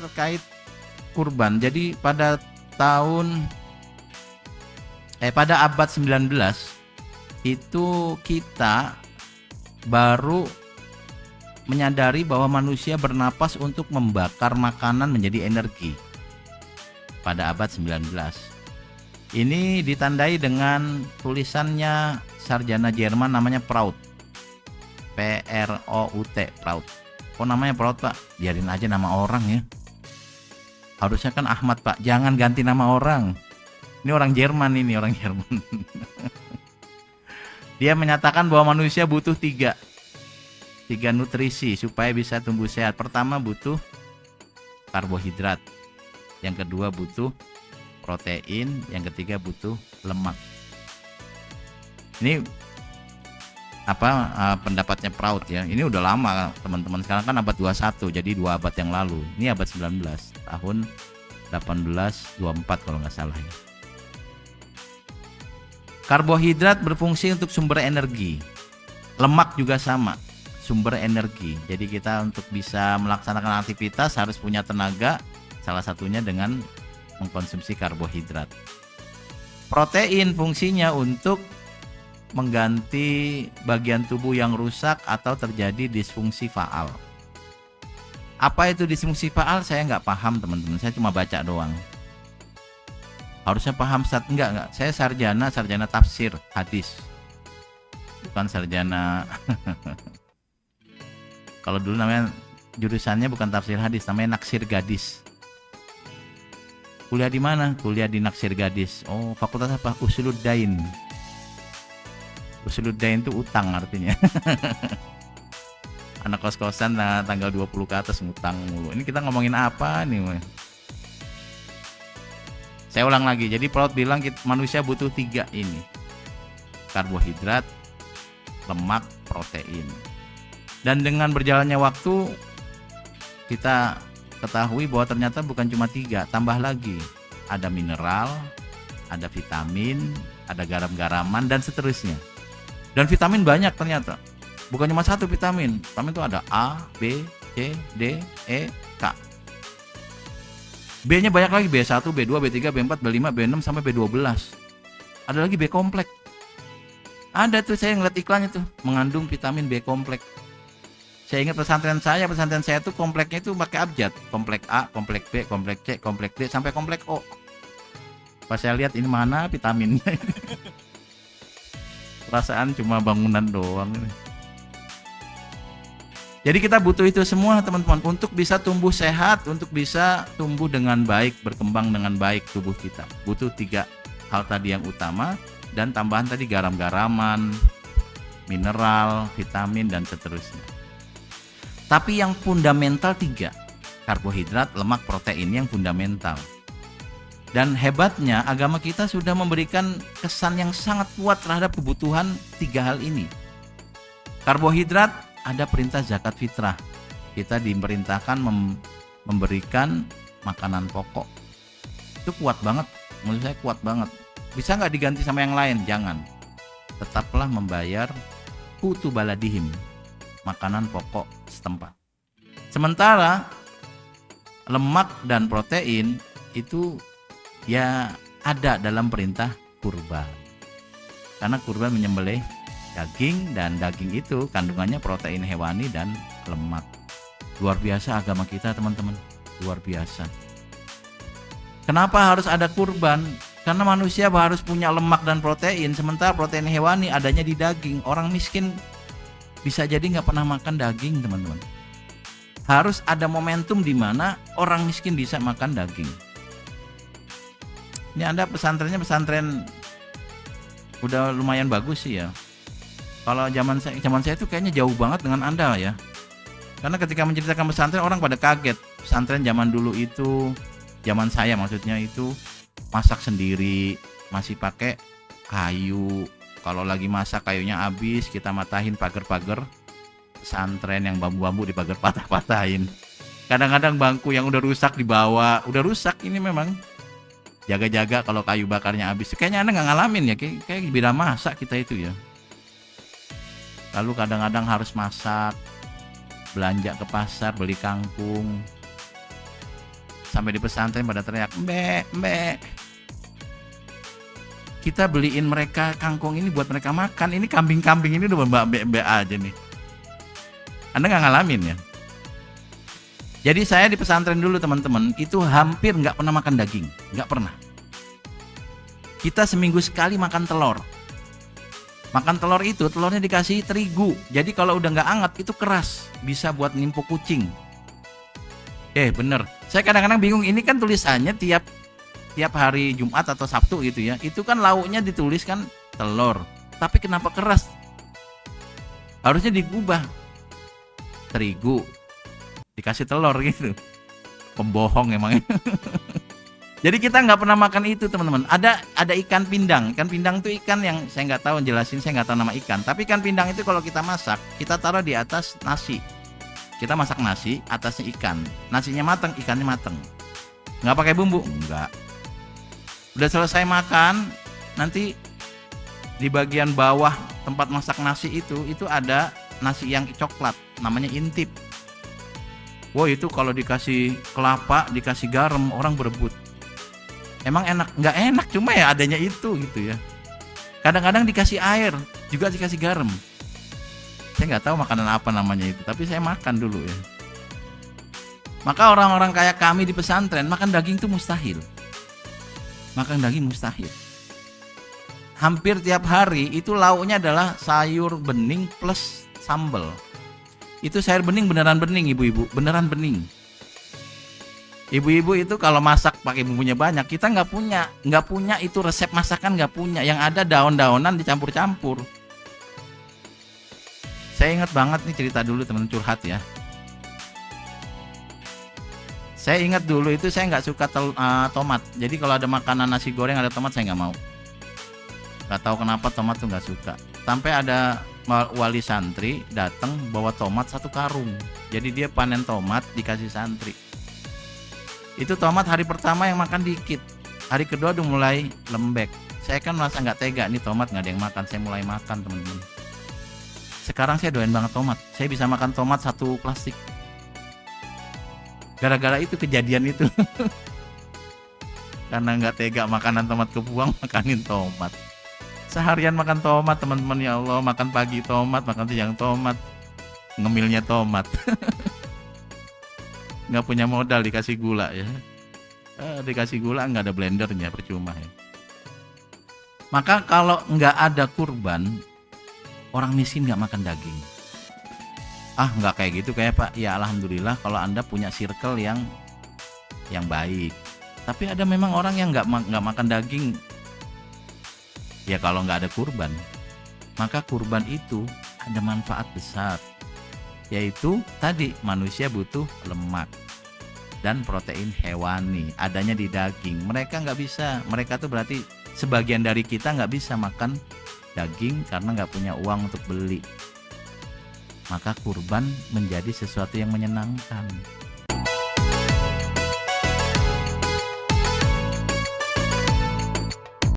terkait kurban. Jadi pada abad 19 itu kita baru menyadari bahwa manusia bernapas untuk membakar makanan menjadi energi pada abad 19. Ini ditandai dengan tulisannya sarjana Jerman namanya Prout. P-R-O-U-T, Prout. Kok namanya Prout, Pak? Biarin aja nama orang ya. Harusnya kan Ahmad, Pak. Jangan ganti nama orang. Ini orang Jerman ini, orang Jerman. Dia menyatakan bahwa manusia butuh tiga nutrisi supaya bisa tumbuh sehat. Pertama butuh karbohidrat, yang kedua butuh protein, yang ketiga butuh lemak. Ini pendapatnya Prout ya. Ini udah lama teman-teman, sekarang kan abad 21, jadi 2 abad yang lalu. Ini abad 19, tahun 1824 kalau nggak salah ya. Karbohidrat berfungsi untuk sumber energi. Lemak juga sama, sumber energi. Jadi kita untuk bisa melaksanakan aktivitas harus punya tenaga, salah satunya dengan mengkonsumsi karbohidrat. Protein fungsinya untuk mengganti bagian tubuh yang rusak atau terjadi disfungsi faal. Apa itu disfungsi faal? Saya nggak paham teman-teman, saya cuma baca doang. Harusnya paham Ustaz. Enggak. Saya sarjana tafsir hadis. Bukan sarjana. Kalau dulu namanya jurusannya bukan tafsir hadis, namanya naksir gadis. Kuliah di mana? Kuliah di naksir gadis. Oh, fakultas apa? Usuluddin. Usuluddin itu utang artinya. Anak kos-kosan tanggal 20 ke atas ngutang mulu. Ini kita ngomongin apa nih? Saya ulang lagi, jadi Prout bilang manusia butuh 3 ini. Karbohidrat, lemak, protein. Dan dengan berjalannya waktu, kita ketahui bahwa ternyata bukan cuma 3, tambah lagi. Ada mineral, ada vitamin, ada garam-garaman, dan seterusnya. Dan vitamin banyak ternyata. Bukan cuma 1 vitamin. Vitamin itu ada A, B, C, D, E, K. B-nya banyak lagi, B1, B2, B3, B4, B5, B6 sampai B12. Ada lagi B kompleks. Ada tuh, saya ngeliat iklannya tuh, mengandung vitamin B kompleks. Saya ingat pesantren saya tuh kompleksnya itu pakai abjad. Kompleks A, kompleks B, kompleks C, kompleks D sampai kompleks O. Pas saya lihat ini mana vitaminnya. Perasaan cuma bangunan doang ini. Jadi kita butuh itu semua teman-teman untuk bisa tumbuh sehat, untuk bisa tumbuh dengan baik, berkembang dengan baik tubuh kita. Butuh 3 hal tadi yang utama, dan tambahan tadi garam-garaman, mineral, vitamin, dan seterusnya. Tapi yang fundamental 3, karbohidrat, lemak, protein yang fundamental. Dan hebatnya agama kita sudah memberikan kesan yang sangat kuat terhadap kebutuhan 3 hal ini. Karbohidrat, ada perintah zakat fitrah. Kita diperintahkan memberikan makanan pokok. Itu kuat banget, menurut saya kuat banget. Bisa nggak diganti sama yang lain? Jangan. Tetaplah membayar qutu baladihim, makanan pokok setempat. Sementara lemak dan protein itu ya ada dalam perintah kurban. Karena kurban menyembelih daging, dan daging itu kandungannya protein hewani dan lemak. Luar biasa agama kita teman-teman, luar biasa. Kenapa harus ada kurban? Karena manusia harus punya lemak dan protein, sementara protein hewani adanya di daging. Orang miskin bisa jadi nggak pernah makan daging teman-teman. Harus ada momentum di mana orang miskin bisa makan daging. Ini Anda pesantrennya pesantren udah lumayan bagus sih ya. Kalau zaman saya itu kayaknya jauh banget dengan Anda ya. Karena ketika menceritakan pesantren orang pada kaget. Pesantren zaman dulu itu, zaman saya maksudnya itu masak sendiri, masih pakai kayu. Kalau lagi masak kayunya habis, kita matahin pagar-pagar pesantren yang bambu-bambu di pagar patah-patahin. Kadang-kadang bangku yang udah rusak dibawa, udah rusak ini memang. Jaga-jaga kalau kayu bakarnya habis. Kayaknya Anda nggak ngalamin ya, kayak beda masak kita itu ya. Lalu kadang-kadang harus masak, belanja ke pasar, beli kangkung. Sampai di pesantren pada teriak, "Mbek, mbek." Kita beliin mereka kangkung ini buat mereka makan. Ini kambing-kambing ini udah mbak-mbak aja nih. Anda nggak ngalamin ya? Jadi saya di pesantren dulu teman-teman, itu hampir nggak pernah makan daging. Nggak pernah. Kita seminggu sekali makan telur. Makan telur itu, telurnya dikasih terigu. Jadi kalau udah nggak hangat, itu keras. Bisa buat nimpuk kucing. Bener. Saya kadang-kadang bingung, ini kan tulisannya tiap hari Jumat atau Sabtu gitu ya. Itu kan lauknya ditulis kan telur. Tapi kenapa keras? Harusnya digubah. Terigu dikasih telur gitu. Pembohong emangnya. Jadi kita nggak pernah makan itu teman-teman. Ada ikan pindang. Ikan pindang itu ikan yang saya nggak tahu jelasin, saya nggak tahu nama ikan. Tapi ikan pindang itu kalau kita masak, kita taruh di atas nasi. Kita masak nasi, atasnya ikan. Nasinya mateng, ikannya mateng. Nggak pakai bumbu? Nggak. Udah selesai makan, nanti di bagian bawah tempat masak nasi itu ada nasi yang coklat, namanya intip. Wow, itu kalau dikasih kelapa, dikasih garam, orang berebut. Emang enak? Nggak enak, cuma ya adanya itu gitu ya. Kadang-kadang dikasih air, juga dikasih garam. Saya nggak tahu makanan apa namanya itu, tapi saya makan dulu ya. Maka orang-orang kayak kami di pesantren, makan daging itu mustahil. Makan daging mustahil. Hampir tiap hari itu lauknya adalah sayur bening plus sambal. Itu sayur bening beneran bening ibu-ibu, beneran bening. Ibu-ibu itu kalau masak pakai bumbunya banyak, kita nggak punya itu resep masakan, nggak punya. Yang ada daun-daunan dicampur-campur. Saya ingat banget nih cerita dulu teman curhat ya. Saya ingat dulu itu saya nggak suka tomat. Jadi kalau ada makanan nasi goreng ada tomat saya nggak mau. Nggak tahu kenapa tomat tuh nggak suka. Sampai ada wali santri datang bawa tomat 1 karung. Jadi dia panen tomat dikasih santri. Itu tomat hari pertama yang makan dikit, hari kedua udah mulai lembek. Saya kan merasa nggak tega nih tomat nggak ada yang makan, saya mulai makan teman-teman. Sekarang saya doain banget tomat, saya bisa makan tomat 1 plastik. Gara-gara itu kejadian itu. Karena nggak tega makanan tomat kebuang, makanin tomat. Seharian makan tomat teman-teman, ya Allah, makan pagi tomat, makan siang tomat, ngemilnya tomat. Nggak punya modal dikasih gula ya. Dikasih gula nggak ada blendernya, percuma ya. Maka kalau nggak ada kurban, orang miskin nggak makan daging. Nggak kayak gitu kayak Pak. Ya alhamdulillah kalau Anda punya circle yang baik. Tapi ada memang orang yang nggak makan daging. Ya kalau nggak ada kurban, maka kurban itu ada manfaat besar. Yaitu tadi manusia butuh lemak dan protein hewani, adanya di daging. Mereka nggak bisa, mereka tuh berarti sebagian dari kita nggak bisa makan daging karena nggak punya uang untuk beli. Maka kurban menjadi sesuatu yang menyenangkan.